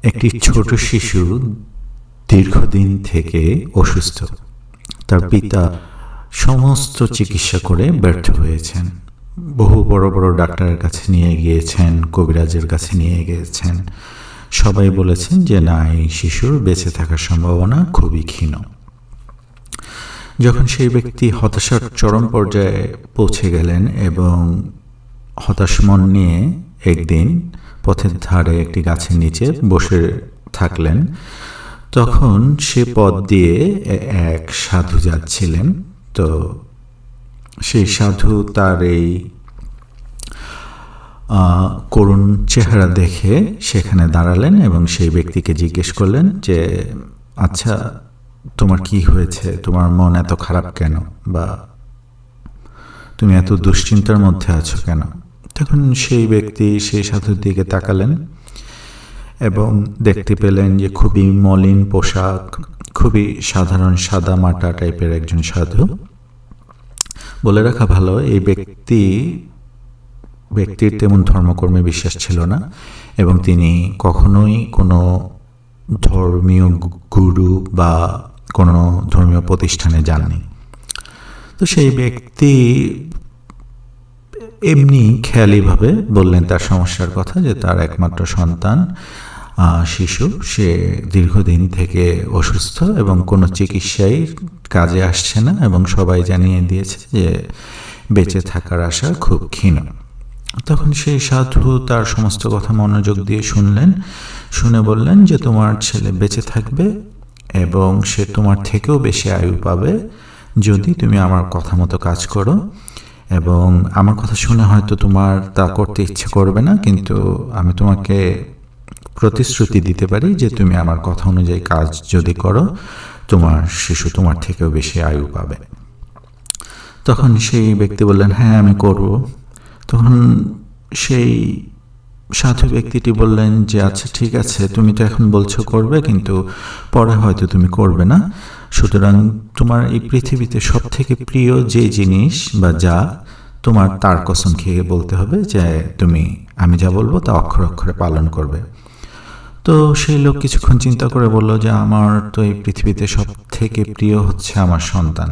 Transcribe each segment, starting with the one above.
একটি ছোট শিশু দীর্ঘদিন থেকে অসুস্থ। তার পিতা সমস্ত চিকিৎসা করে ব্যর্থ হয়েছেন। বহু বড় বড় ডাক্তারের কাছে নিয়ে গিয়েছেন, কবিরাজের কাছে নিয়ে গিয়েছেন। সবাই বলেছেন যে না, এই শিশুর বেঁচে থাকার সম্ভাবনা খুবই ক্ষীণ। যখন সেই ব্যক্তি হতাশার চরম পর্যায়ে পৌঁছে গেলেন এবং হতাশ মন নিয়ে একদিন পথের ধারে একটি গাছের নিচে বসে থাকলেন, তখন সে পথ দিয়ে এক সাধু যাচ্ছিলেন। তো সেই সাধু তার এই করুণ চেহারা দেখে সেখানে দাঁড়ালেন এবং সেই ব্যক্তিকে জিজ্ঞেস করলেন যে আচ্ছা, তোমার কি হয়েছে? তোমার মন এত খারাপ কেন? বা তুমি এত দুশ্চিন্তার মধ্যে আছো কেন? তখন সেই ব্যক্তি সেই সাধুর দিকে তাকালেন এবং দেখতে পেলেন যে খুবই মলিন পোশাক, খুবই সাধারণ সাদা মাটা টাইপের একজন সাধু। বলে রাখা ভালো, এই ব্যক্তির তেমন ধর্মকর্মে বিশ্বাস ছিল না এবং তিনি কখনোই কোনো ধর্মীয় গুরু বা কোনো ধর্মীয় প্রতিষ্ঠানে যাননি। তো সেই ব্যক্তি এমনি খেয়ালিভাবে বললেন তার সমস্যার কথা, যে তার একমাত্র সন্তান শিশু, সে দীর্ঘদিন থেকে অসুস্থ এবং কোনো চিকিৎসাই কাজে আসছে না এবং সবাই জানিয়ে দিয়েছে যে বেঁচে থাকার আশা খুব ক্ষীণ। তখন সেই সাধু তার সমস্ত কথা মনোযোগ দিয়ে শুনলেন, শুনে বললেন যে তোমার ছেলে বেঁচে থাকবে এবং সে তোমার থেকেও বেশি আয়ু পাবে যদি তুমি আমার কথা মতো কাজ করো। এবং আমার কথা শুনে হয়তো তোমার তা করতে ইচ্ছে করবে না, কিন্তু আমি তোমাকে প্রতিশ্রুতি দিতে পারি যে তুমি আমার কথা অনুযায়ী কাজ যদি করো, তোমার শিশু তোমার থেকেও বেশি আয়ু পাবে। তখন সেই ব্যক্তি বললেন হ্যাঁ, আমি করব। তখন সেই সাধু ব্যক্তিটি বললেন যে আচ্ছা ঠিক আছে, তুমি তো এখন বলছো করবে, কিন্তু পরে হয়তো তুমি করবে না। সুতরাং তোমার এই পৃথিবীতে সব থেকে প্রিয় যে জিনিস বা যা, তোমার তার কসম খেয়ে বলতে হবে যে তুমি আমি যা বলবো তা অক্ষরে অক্ষরে পালন করবে। তো সেই লোক কিছুক্ষণ চিন্তা করে বলল যে আমার তো এই পৃথিবীতে সব থেকে প্রিয় হচ্ছে আমার সন্তান।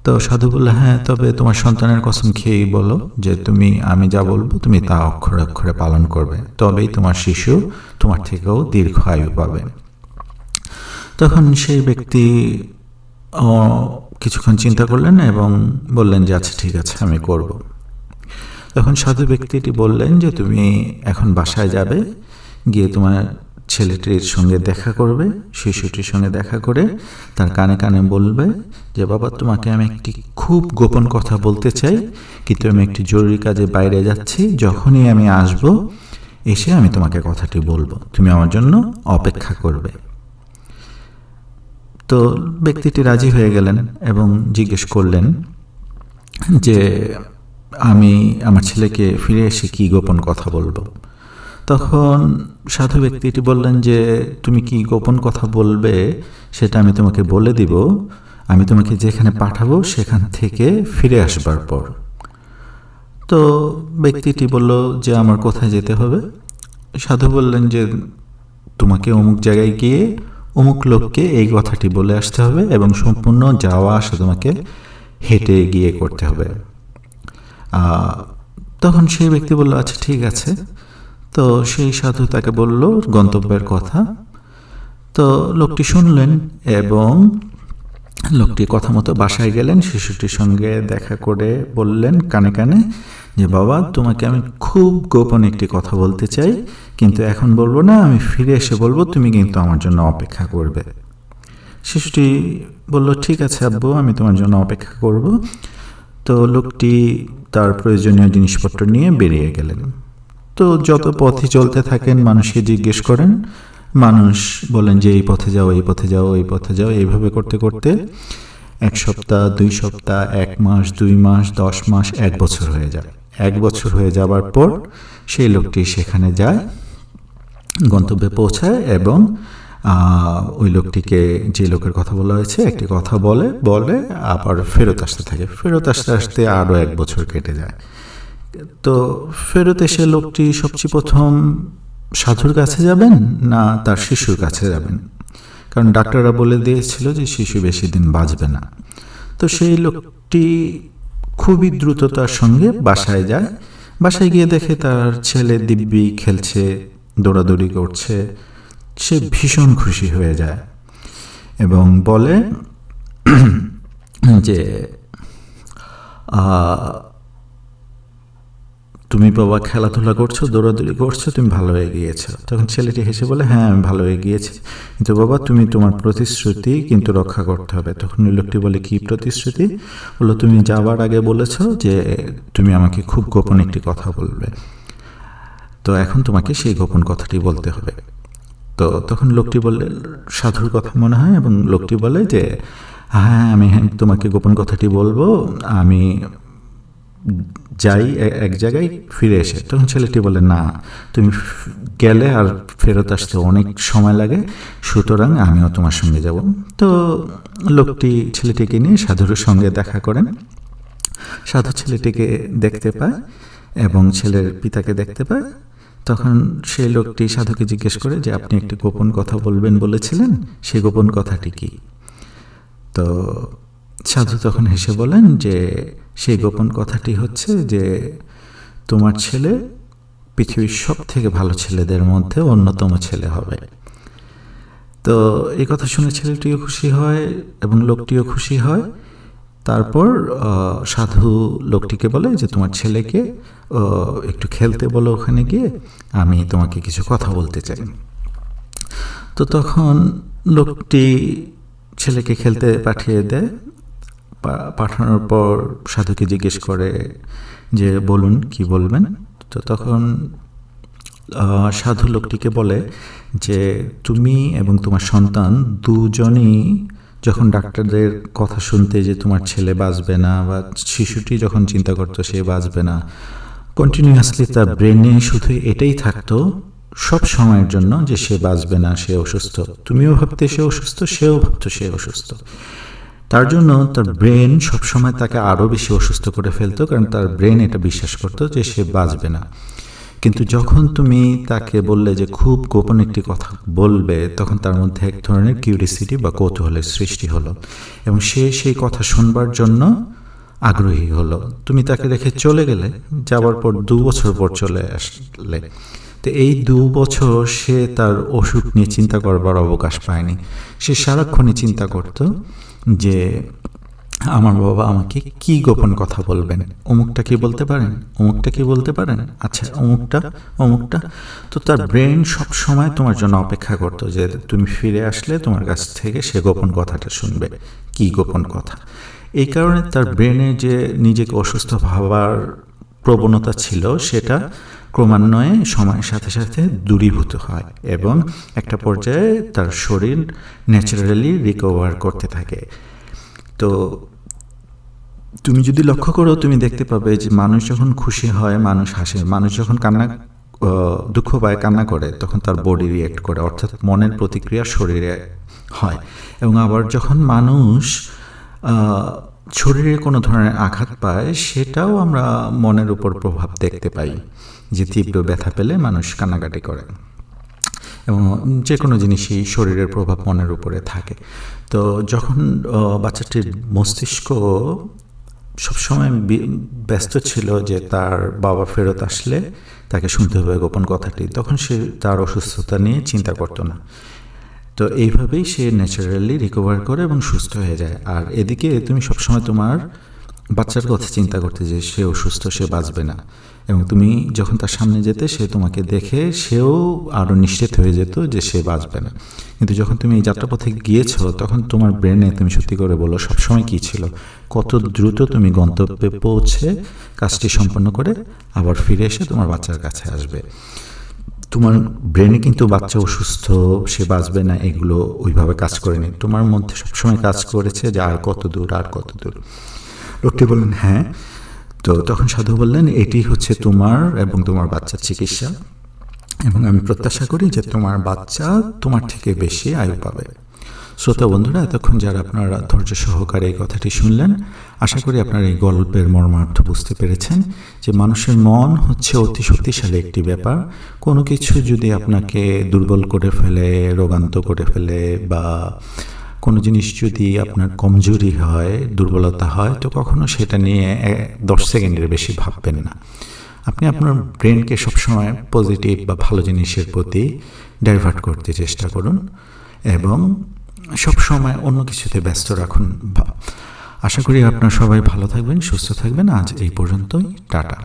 তো সাধু বলল হ্যাঁ, তবে তোমার সন্তানের কসম খেয়েই বলো যে আমি যা বলবো তুমি তা অক্ষরে অক্ষরে পালন করবে, তবেই তোমার শিশু তোমার থেকেও দীর্ঘ আয়ু পাবে। তখন সেই ব্যক্তি কিছুক্ষণ চিন্তা করলেন এবং বললেন যে আচ্ছা ঠিক আছে, আমি করব। তখন সাধু ব্যক্তিটি বললেন যে তুমি এখন বাসায় যাবে, গিয়ে তোমার ছেলেটির সঙ্গে দেখা করবে, শিশুটির সঙ্গে দেখা করে তার কানে কানে বলবে যে বাবা, তোমাকে আমি একটি খুব গোপন কথা বলতে চাই, কিন্তু আমি একটি জরুরি কাজে বাইরে যাচ্ছি, যখনই আমি আসব এসে আমি তোমাকে কথাটি বলবো, তুমি আমার জন্য অপেক্ষা করবে। তো ব্যক্তিটি রাজি হয়ে গেলেন এবং জিজ্ঞেস করলেন যে আমি আমার ছেলেকে ফিরে এসে কি গোপন কথা বলবো। তখন সাধু ব্যক্তিটি বললেন যে তুমি কি গোপন কথা বলবে সেটা আমি তোমাকে বলে দিব, আমি তোমাকে যেখানে পাঠাবো সেখান থেকে ফিরে আসবার পর। তো ব্যক্তিটি বলল যে আমার কোথায় যেতে হবে। সাধু বললেন যে তোমাকে অমুক জায়গায় গিয়ে অমুক লোককে এই কথাটি বলে আসতে হবে এবং সম্পূর্ণ যাওয়া আসা তোমাকে হেঁটে গিয়ে করতে হবে। তখন সেই ব্যক্তি বলল আচ্ছা ঠিক আছে। তো সেই সাধু তাকে বলল গন্তব্যের কথা। তো লোকটি শুনলেন এবং লোকটির কথা মতো বাসায় গেলেন, শিশুটির সঙ্গে দেখা করে বললেন কানে কানে যে বাবা, তোমাকে আমি খুব গোপন একটি কথা বলতে চাই, কিন্তু এখন বলবো না, আমি ফিরে এসে বলবো, তুমি কিন্তু আমার জন্য অপেক্ষা করবে। শিশুটি বলল ঠিক আছে আব্বু, আমি তোমার জন্য অপেক্ষা করব। তো লোকটি তার প্রয়োজনীয় জিনিসপত্র নিয়ে বেরিয়ে গেলেন। তো যত পথে চলতে থাকেন মানুষকে জিজ্ঞেস করেন, মানুষ বলেন যে এই পথে যাও, এই পথে যাও, এই পথে যাও। এইভাবে করতে করতে 1 সপ্তাহ, 2 সপ্তাহ, 1 মাস, 2 মাস, 10 মাস, 1 বছর হয়ে যায়। 1 বছর হয়ে যাবার পর সেই লোকটি সেখানে যায়, গন্তব্যে পৌঁছায় এবং ওই লোকটিকে, যে লোকের কথা বলা হয়েছে, একটি কথা বলে আবার ফেরত আসতে থাকে। ফেরত আসতে আসতে আরও 1 বছর কেটে যায়। তো ফেরত এসে লোকটি সবচেয়ে প্রথম সাধুর কাছে যাবেন না তার শিশুর কাছে যাবেন, কারণ ডাক্তাররা বলে দিয়েছিল যে শিশু বেশি দিন বাঁচবে না। তো সেই লোকটি খুবই দ্রুততার সঙ্গে বাসায় যায়। বাসায় গিয়ে দেখে তার ছেলে দিব্যি খেলছে, দৌড়াদৌড়ি করছে। সে ভীষণ খুশি হয়ে যায় এবং বলে যে তুমি বাবা খেলাধুলা করছো, দৌড়াদৌড়ি করছো, তুমি ভালো হয়ে গিয়েছো। তখন ছেলেটি হেসে বলে, হ্যাঁ আমি ভালো হয়ে গিয়েছি, কিন্তু বাবা তুমি তোমার প্রতিশ্রুতি কিন্তু রক্ষা করতে হবে। তখন ওই লোকটি বলে, কি প্রতিশ্রুতি? বললো, তুমি যাবার আগে বলেছো যে তুমি আমাকে খুব গোপন একটি কথা বলবে, তো এখন তোমাকে সেই গোপন কথাটি বলতে হবে। তো তখন লোকটি বললে, সাধুর কথা মনে হয়, এবং লোকটি বলে যে হ্যাঁ আমি তোমাকে গোপন কথাটি বলবো, আমি যাই এক জায়গায় ফিরে এসে। তখন ছেলেটি বলে, না তুমি গেলে আর ফেরত আসতে অনেক সময় লাগে, সুতরাং আমিও তোমার সঙ্গে যাব। তো লোকটি ছেলেটিকে নিয়ে সাধুর সঙ্গে দেখা করেন। সাধু ছেলেটিকে দেখতে পায় এবং ছেলের পিতাকে দেখতে পায়। তখন সেই লোকটি সাধুকে জিজ্ঞেস করে যে আপনি একটি গোপন কথা বলবেন বলেছিলেন, সেই গোপন কথাটি কি? তো সাধু তখন হেসে বলেন যে সেই গোপন কথাটি হচ্ছে যে তোমার ছেলে পৃথিবীর সব থেকে ভালো ছেলেদের মধ্যে অন্যতম ছেলে হবে। তো এই কথা শুনে ছেলেটিও খুশি হয় এবং লোকটিও খুশি হয়। তারপর সাধু লোকটিকে বলে যে তোমার ছেলেকে একটু খেলতে বলো, ওখানে গিয়ে আমি তোমাকে কিছু কথা বলতে চাই। তো তখন লোকটি ছেলেকে খেলতে পাঠিয়ে দেয়। পাঠানোর পর সাধুকে জিজ্ঞেস করে যে বলুন কি বলবেন। তো তখন সাধু লোকটিকে বলে যে তুমি এবং তোমার সন্তান দুজনই যখন ডাক্তারদের কথা শুনতে যে তোমার ছেলে বাঁচবে না, বা শিশুটি যখন চিন্তা করতো সে বাঁচবে না, কন্টিনিউয়াসলি তার ব্রেনে শুধু এটাই থাকতো সব সময়ের জন্য যে সে বাঁচবে না, সে অসুস্থ। তুমিও ভাবতে সে অসুস্থ, সেও ভাবতো সে অসুস্থ। তার জন্য তার ব্রেন সবসময় তাকে আরও বেশি অসুস্থ করে ফেলতো, কারণ তার ব্রেন এটা বিশ্বাস করতো যে সে বাঁচবে না। কিন্তু যখন তুমি তাকে বললে যে খুব গোপন একটি কথা বলবে, তখন তার মধ্যে এক ধরনের কিউরিসিটি বা কৌতূহলের সৃষ্টি হলো এবং সে সেই কথা শুনবার জন্য আগ্রহী হলো। তুমি তাকে রেখে চলে গেলে, যাওয়ার পর 2 বছর পর চলে আসলে। তো এই 2 বছর সে তার অসুখ নিয়ে চিন্তা করবার অবকাশ পায়নি। সে সারাক্ষণই চিন্তা করত যে আমার বাবা আমাকে কি গোপন কথা বলবেন, অমুকটা কি বলতে পারেন, অমুকটা কি বলতে পারেন, আচ্ছা অমুকটা অমুকটা। তো তার ব্রেন সব সময় তোমার জন্য অপেক্ষা করতো যে তুমি ফিরে আসলে তোমার কাছ থেকে সে গোপন কথাটা শুনবে, কি গোপন কথা। এই কারণে তার ব্রেনে যে নিজেকে অসুস্থ ভাবার প্রবণতা ছিল, সেটা ক্রমান্বয়ে সময়ের সাথে সাথে দূরীভূত হয় এবং একটা পর্যায়ে তার শরীর ন্যাচারালি রিকভার করতে থাকে। তো তুমি যদি লক্ষ্য করো, তুমি দেখতে পাবে যে মানুষ যখন খুশি হয় মানুষ হাসে, মানুষ যখন দুঃখ পায় কান্না করে, তখন তার বডি রিঅ্যাক্ট করে, অর্থাৎ মনের প্রতিক্রিয়া শরীরে হয়। এবং আবার যখন মানুষ শরীরে কোনো ধরনের আঘাত পায়, সেটাও আমরা মনের উপর প্রভাব দেখতে পাই, যে তীব্র ব্যথা পেলে মানুষ কান্নাকাটি করে এবং যে কোনো জিনিসই শরীরের প্রভাব মনের উপরে থাকে। তো যখন বাচ্চাটির মস্তিষ্ক সবসময় ব্যস্ত ছিল যে তার বাবা ফেরত আসলে তাকে শুনতে হবে গোপন কথাটি, তখন সে তার অসুস্থতা নিয়ে চিন্তা করতো না। তো এইভাবেই সে ন্যাচারালি রিকভার করে এবং সুস্থ হয়ে যায়। আর এদিকে তুমি সবসময় তোমার বাচ্চার কথা চিন্তা করতে যে সে অসুস্থ, সে বাঁচবে না, এবং তুমি যখন তার সামনে যেতে সে তোমাকে দেখে সেও আরও নিশ্চিত হয়ে যেত যে সে বাঁচবে না। কিন্তু যখন তুমি এই যাত্রাপথে গিয়েছো, তখন তোমার ব্রেনে, তুমি সত্যি করে বলো, সবসময় কী ছিল, কত দ্রুত তুমি গন্তব্যে পৌঁছে কাজটি সম্পন্ন করে আবার ফিরে এসে তোমার বাচ্চার কাছে আসবে। তোমার ব্রেনে কিন্তু বাচ্চা অসুস্থ, সে বাঁচবে না, এগুলো ওইভাবে কাজ করেনি। তোমার মধ্যে সবসময় কাজ করেছে যে আর কত দূর, আর কত দূর। লোকটি বললেন হ্যাঁ। তো তখন সাধু বললেন, এটি হচ্ছে তোমার এবং তোমার বাচ্চার চিকিৎসা, এবং আমি প্রত্যাশা করি যে তোমার বাচ্চা তোমার থেকে বেশি আয়ু পাবে। শ্রোতা বন্ধুরা, এতক্ষণ যারা আপনারা ধৈর্য সহকারে এই কথাটি শুনলেন, আশা করি আপনারা এই গল্পের মর্মার্থ বুঝতে পেরেছেন যে মানুষের মন হচ্ছে অতি শক্তিশালী একটি ব্যাপার। কোনো কিছু যদি আপনাকে দুর্বল করে ফেলে, রোগান্ত করে ফেলে, বা কোনো জিনিস যদি আপনার কমজোরি হয়, দুর্বলতা হয়, তো কখনো সেটা নিয়ে 10 সেকেন্ডের বেশি ভাববেন না। আপনি আপনার ব্রেনকে সবসময় পজিটিভ বা ভালো জিনিসের প্রতি ডাইভার্ট করতে চেষ্টা করুন এবং সব সময় অন্য কিছুতে ব্যস্ত রাখুন। আশা করি আপনারা সবাই ভালো থাকবেন, সুস্থ থাকবেন। আজ এই পর্যন্তই, টাটা।